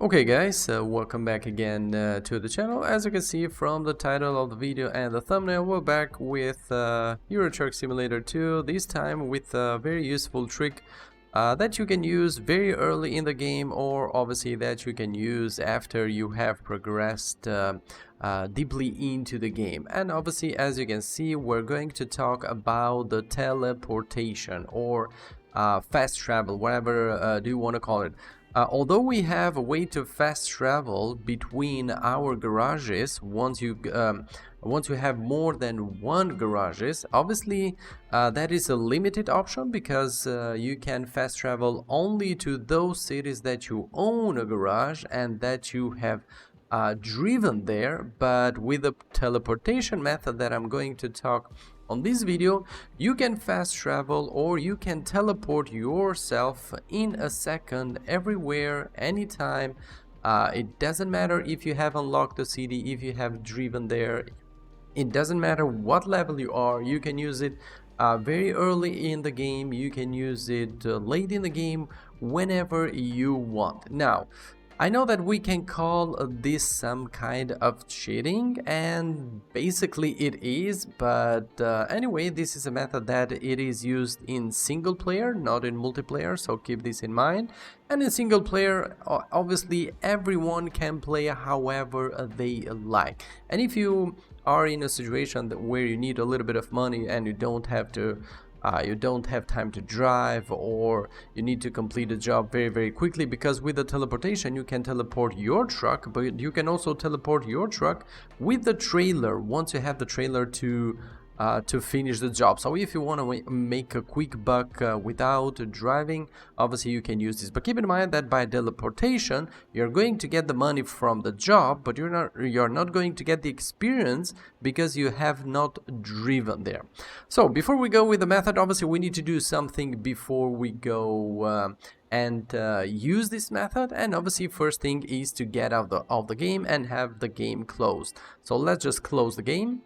Okay guys, welcome back again to the channel. As you can see from the title of the video and the thumbnail, we're back with Euro Truck Simulator 2, this time with a very useful trick that you can use very early in the game, or obviously that you can use after you have progressed deeply into the game. And obviously, as you can see, we're going to talk about the teleportation or fast travel, whatever do you want to call it. Although we have a way to fast travel between our garages, once you have more than one garages, obviously that is a limited option, because you can fast travel only to those cities that you own a garage and that you have driven there. But with the teleportation method that I'm going to talk on this video, you can fast travel, or you can teleport yourself in a second, everywhere, anytime. It doesn't matter if you have unlocked the city, if you have driven there. It doesn't matter what level you are. You can use it very early in the game. You can use it late in the game, whenever you want. Now, I know that we can call this some kind of cheating, and basically it is, but anyway, this is a method that it is used in single player, not in multiplayer, so keep this in mind. And in single player, obviously everyone can play however they like. And if you are in a situation where you need a little bit of money and you don't have time to drive, or you need to complete a job very quickly, because with the teleportation you can teleport your truck, but you can also teleport your truck with the trailer once you have the trailer to finish the job. So if you want to make a quick buck without driving, obviously you can use this. But keep in mind that by teleportation you're going to get the money from the job, but you're not going to get the experience, because you have not driven there. So before we go with the method, obviously we need to do something before we go and use this method. And obviously first thing is to get out of the game and have the game closed. So let's just close the game.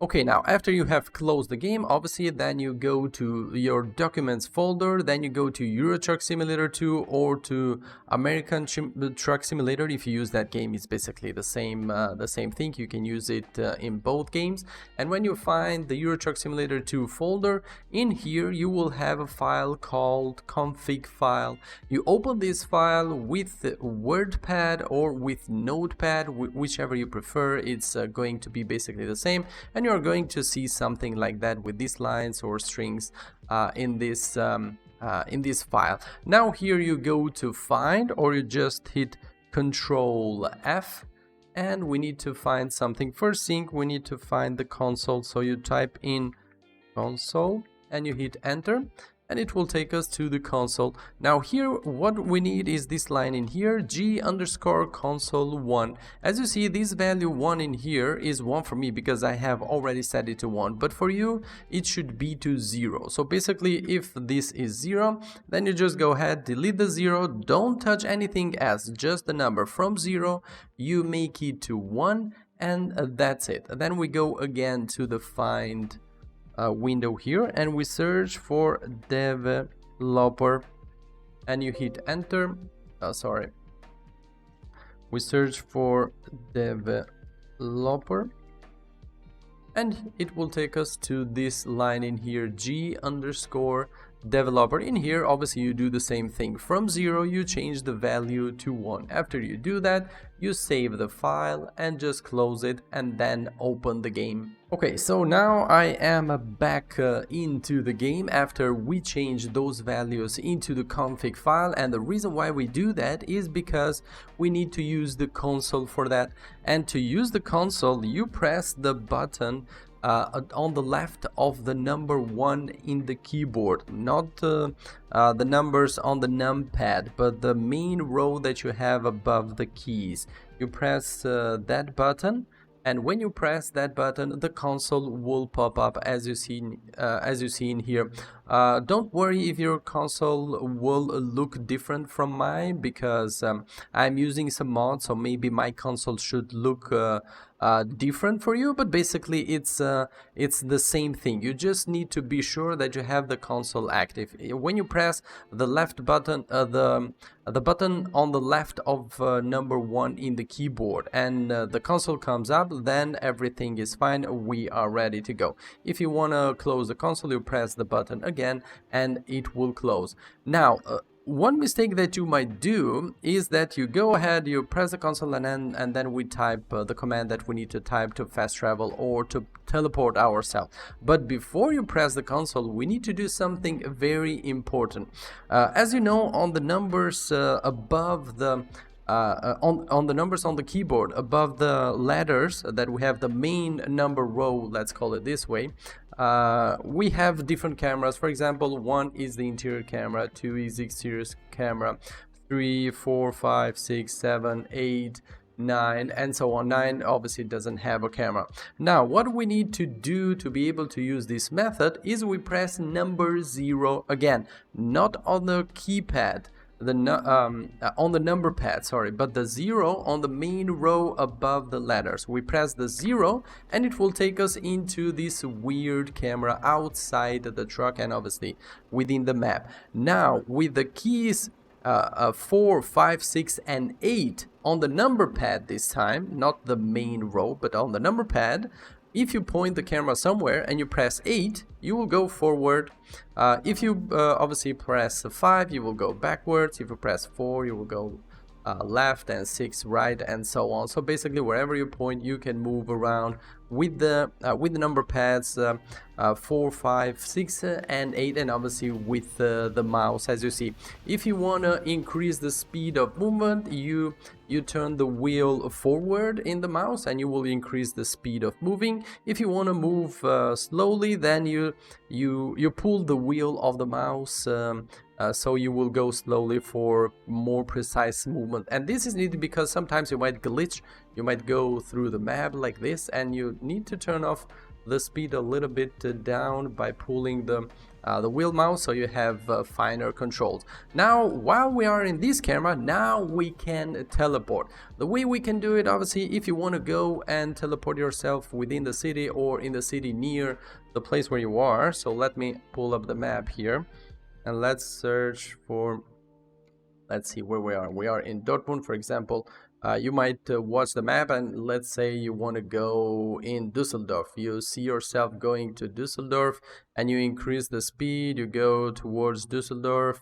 Okay, now after you have closed the game, obviously then you go to your documents folder, then you go to Euro Truck Simulator 2 or to American Truck Simulator. If you use that game, it's basically the same thing. You can use it in both games. And when you find the Euro Truck Simulator 2 folder, in here you will have a file called config file. You open this file with WordPad or with Notepad, whichever you prefer. It's going to be basically the same, and you're going to see something like that with these lines or strings in this file. Now here you go to find, or you just hit Control F, and we need to find something. First thing, we need to find the console, so you type in console and you hit enter, and it will take us to the console. Now here what we need is this line in here, g_console1. As you see, this value 1 in here is 1 for me, because I have already set it to 1, but for you it should be to 0. So basically if this is 0, then you just go ahead, delete the 0, don't touch anything else, just the number. From 0 you make it to 1, and that's it. Then we go again to the find window here, and we search for developer, and you hit enter. We search for developer, and it will take us to this line in here, g_developer. In here obviously you do the same thing. From 0 you change the value to 1. After you do that, you save the file and just close it, and then open the game. Okay, so now I am back into the game after we changed those values into the config file. And the reason why we do that is because we need to use the console for that. And to use the console, you press the button on the left of the number 1 in the keyboard, not the numbers on the numpad, but the main row that you have above the keys. You press that button, and when you press that button, the console will pop up as you see in here. Don't worry if your console will look different from mine, because I'm using some mods, so maybe my console should look different for you, but basically it's the same thing. You just need to be sure that you have the console active. When you press the left button, the button on the left of number 1 in the keyboard, and the console comes up, then everything is fine. We are ready to go. If you want to close the console, you press the button again and it will close. Now one mistake that you might do is that you go ahead, you press the console, and then we type the command that we need to type to fast travel or to teleport ourselves. But before you press the console, we need to do something very important. As you know, on the numbers above the on the numbers on the keyboard, above the letters that we have the main number row, let's call it this way, we have different cameras. For example, 1 is the interior camera, 2 is the exterior camera, 3, 4, 5, 6, 7, 8, 9, and so on. 9 obviously doesn't have a camera. Now what we need to do to be able to use this method is we press number 0 again, not on the keypad, on the number pad, sorry, but the 0 on the main row above the letters. We press the 0 and it will take us into this weird camera outside the truck and obviously within the map. Now with the keys 4, 5, 6 and 8 on the number pad this time, not the main row but on the number pad, if you point the camera somewhere and you press 8, you will go forward. If you obviously press 5, you will go backwards. If you press 4, you will go left, and 6 right, and so on. So basically wherever you point, you can move around with the number pads 4, 5, 6 and 8, and obviously with the mouse, as you see. If you want to increase the speed of movement, you turn the wheel forward in the mouse and you will increase the speed of moving. If you want to move slowly, then you pull the wheel of the mouse, so you will go slowly for more precise movement. And this is needed because sometimes you might glitch, you might go through the map like this, and you need to turn off the speed a little bit down by pulling the wheel mouse, so you have finer controls. Now while we are in this camera, now we can teleport. The way we can do it, obviously, if you want to go and teleport yourself within the city or in the city near the place where you are. So let me pull up the map here and let's search for, let's see where we are. We are in Dortmund, for example. You might watch the map and let's say you want to go in Düsseldorf. You see yourself going to Düsseldorf and you increase the speed, you go towards Düsseldorf,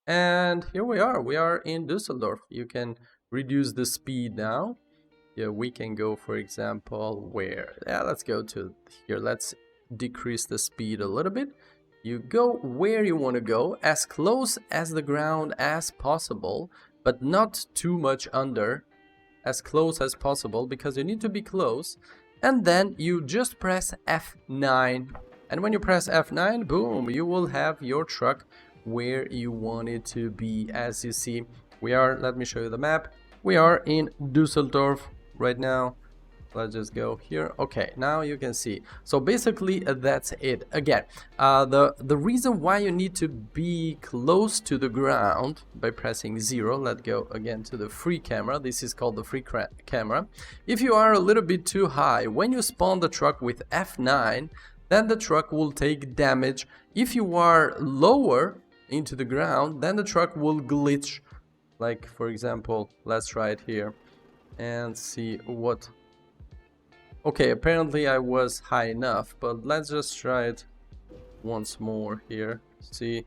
and here we are in Düsseldorf. You can reduce the speed now. Yeah, we can go, for example, where? Yeah, let's go to here. Let's decrease the speed a little bit. You go where you want to go, as close as the ground as possible, but not too much under. As close as possible, because you need to be close. And then you just press F9, and when you press F9, boom, you will have your truck where you want it to be. As you see, we are, let me show you the map, we are in Düsseldorf right now. Let's just go here. Okay, now you can see. So basically that's it. Again, the reason why you need to be close to the ground by pressing 0, let's go again to the free camera. This is called the free camera. If you are a little bit too high, when you spawn the truck with F9, then the truck will take damage. If you are lower into the ground, then the truck will glitch. Like, for example, let's try it here and see what... Okay, apparently I was high enough, but let's just try it once more here. See?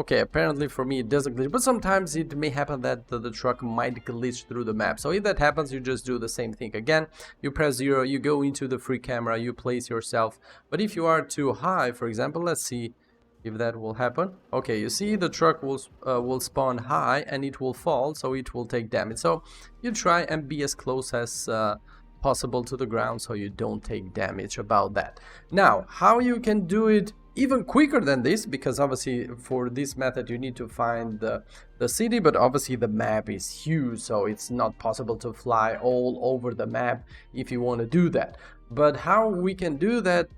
Okay, apparently for me it doesn't glitch, but sometimes it may happen that the truck might glitch through the map. So if that happens, you just do the same thing again. You press 0, you go into the free camera, you place yourself. But if you are too high, for example, let's see if that will happen. Okay, you see the truck will spawn high and it will fall, so it will take damage. So you try and be as close as possible to the ground so you don't take damage about that. Now, how you can do it even quicker than this, because obviously for this method you need to find the city, but obviously the map is huge, so it's not possible to fly all over the map if you want to do that. But how we can do that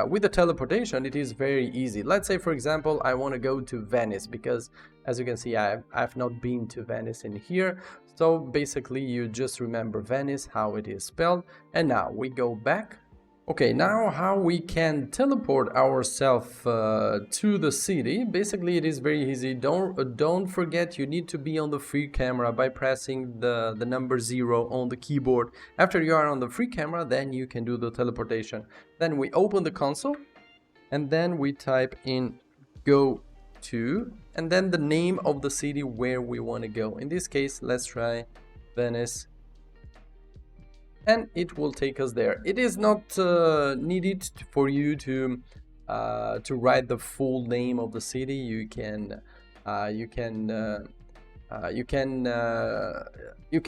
with the teleportation, it is very easy. Let's say, for example, I want to go to Venice, because as you can see, I've not been to Venice in here. So basically, you just remember Venice, how it is spelled, and now we go back. Okay, now how we can teleport ourselves to the city. Basically, it is very easy. Don't forget, you need to be on the free camera by pressing the number 0 on the keyboard. After you are on the free camera, then you can do the teleportation. Then we open the console, and then we type in go to, and then the name of the city where we want to go. In this case, let's try Venice. And it will take us there. It is not needed for you to write the full name of the city. You can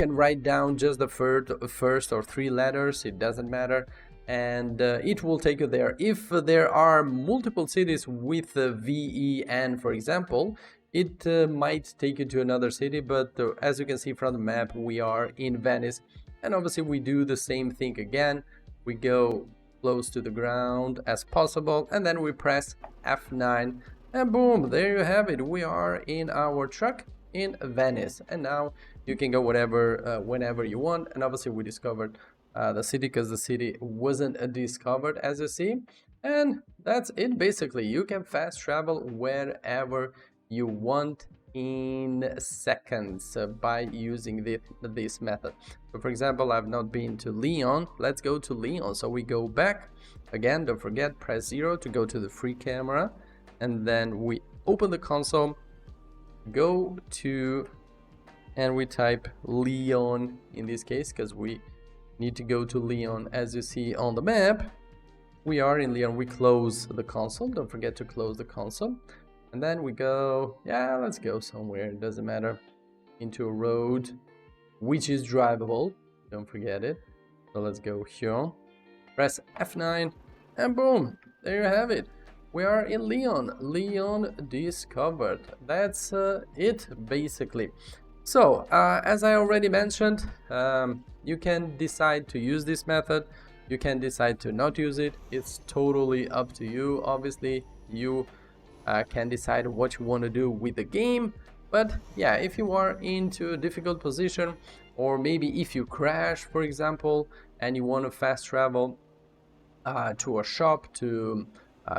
write down just the first or 3 letters. It doesn't matter, and it will take you there. If there are multiple cities with VEN, for example, it might take you to another city. But as you can see from the map, we are in Venice. And obviously we do the same thing again. We go close to the ground as possible, and then we press F9, and boom, there you have it. We are in our truck in Venice, and now you can go whatever whenever you want. And obviously we discovered the city, because the city wasn't discovered, as you see. And that's it. Basically, you can fast travel wherever you want in seconds by using this method. So for example, I've not been to Lyon. Let's go to Lyon. So we go back again. Don't forget, press 0 to go to the free camera, and then we open the console, go to, and we type Lyon in this case, because we need to go to Lyon. As you see on the map, we are in Lyon. We close the console. Don't forget to close the console. And then we go, yeah, let's go somewhere, it doesn't matter, into a road which is drivable, don't forget it. So let's go here, press F9, and boom, there you have it. We are in Lyon. Lyon discovered. That's it, basically. So, as I already mentioned, you can decide to use this method, you can decide to not use it. It's totally up to you. Obviously, you can decide what you want to do with the game. But yeah, if you are into a difficult position, or maybe if you crash, for example, and you want to fast travel to a shop to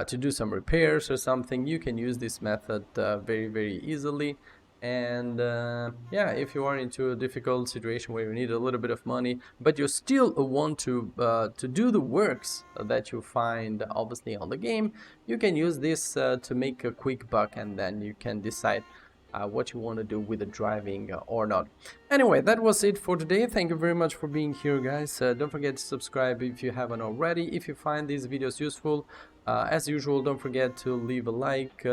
do some repairs or something, you can use this method very easily. And yeah, if you are into a difficult situation where you need a little bit of money, but you still want to do the works that you find obviously on the game, you can use this to make a quick buck, and then you can decide what you want to do with the driving or not. Anyway, that was it for today. Thank you very much for being here, guys. Don't forget to subscribe if you haven't already. If you find these videos useful, as usual, don't forget to leave a like.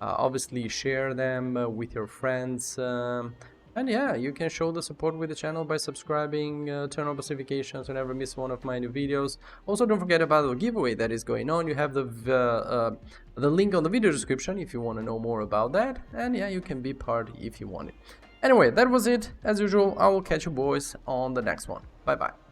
Obviously share them with your friends, and yeah, you can show the support with the channel by subscribing, turn on notifications, and never miss one of my new videos. Also, don't forget about the giveaway that is going on. You have the link on the video description if you want to know more about that, and yeah, you can be part if you want it. Anyway, that was it. As usual, I will catch you boys on the next one. Bye bye.